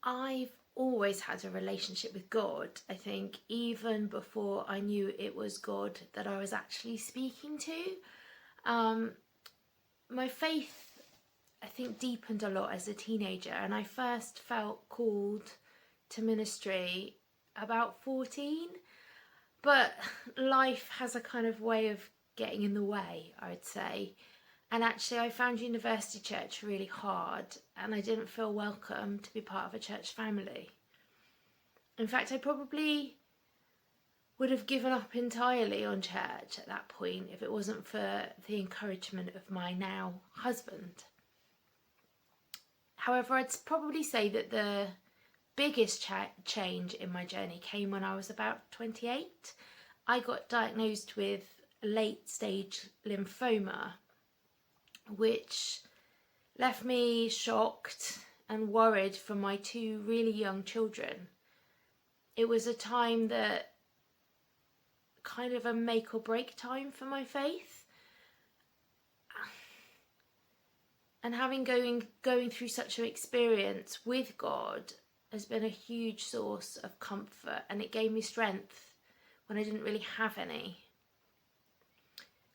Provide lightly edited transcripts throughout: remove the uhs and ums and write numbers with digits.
I've always had a relationship with God. I think even before I knew it was God that I was actually speaking to. My faith, I think, deepened a lot as a teenager, and I first felt called to ministry about 14, but life has a kind of way of getting in the way, I would say. And actually I found university church really hard, and I didn't feel welcome to be part of a church family. In fact, I probably would have given up entirely on church at that point if it wasn't for the encouragement of my now husband. However, I'd probably say that the biggest change in my journey came when I was about 28. I got diagnosed with late stage lymphoma, which left me shocked and worried for my two really young children. It was a time that kind of a make or break time for my faith. And having going through such an experience with God has been a huge source of comfort, and it gave me strength when I didn't really have any.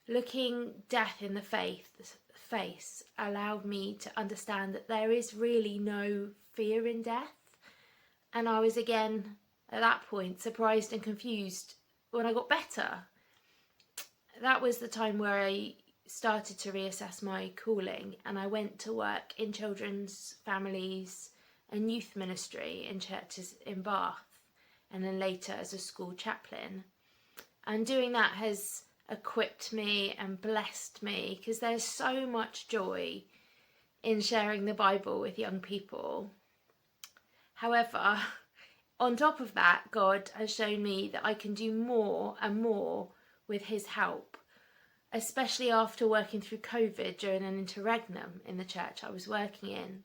Looking death in the face allowed me to understand that there is really no fear in death. And I was again, at that point, surprised and confused when I got better. That was the time where I started to reassess my calling, and I went to work in children's families and youth ministry in churches in Bath, and then later as a school chaplain. And doing that has equipped me and blessed me, because there's so much joy in sharing the Bible with young people. However, on top of that, God has shown me that I can do more and more with his help, especially after working through COVID during an interregnum in the church I was working in.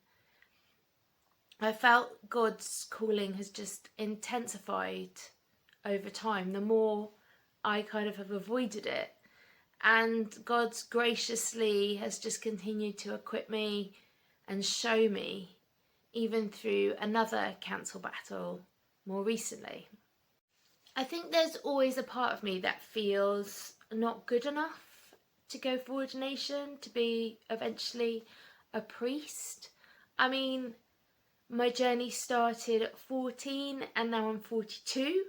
I felt God's calling has just intensified over time, the more I kind of have avoided it. And God's graciously has just continued to equip me and show me, even through another cancer battle more recently. I think there's always a part of me that feels not good enough to go for ordination, to be eventually a priest. I mean, my journey started at 14 and now I'm 42.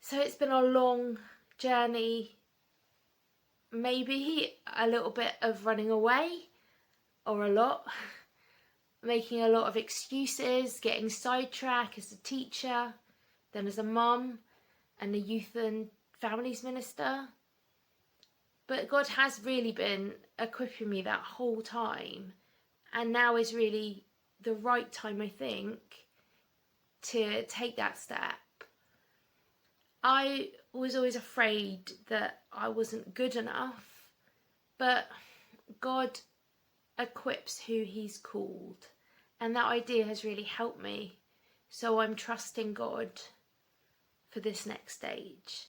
So it's been a long journey, maybe a little bit of running away, or a lot, making a lot of excuses, getting sidetracked as a teacher, then as a mum and a youth and families minister. But God has really been equipping me that whole time, and now is really the right time, I think, to take that step. I was always afraid that I wasn't good enough, but God equips who he's called, and that idea has really helped me. So I'm trusting God for this next stage.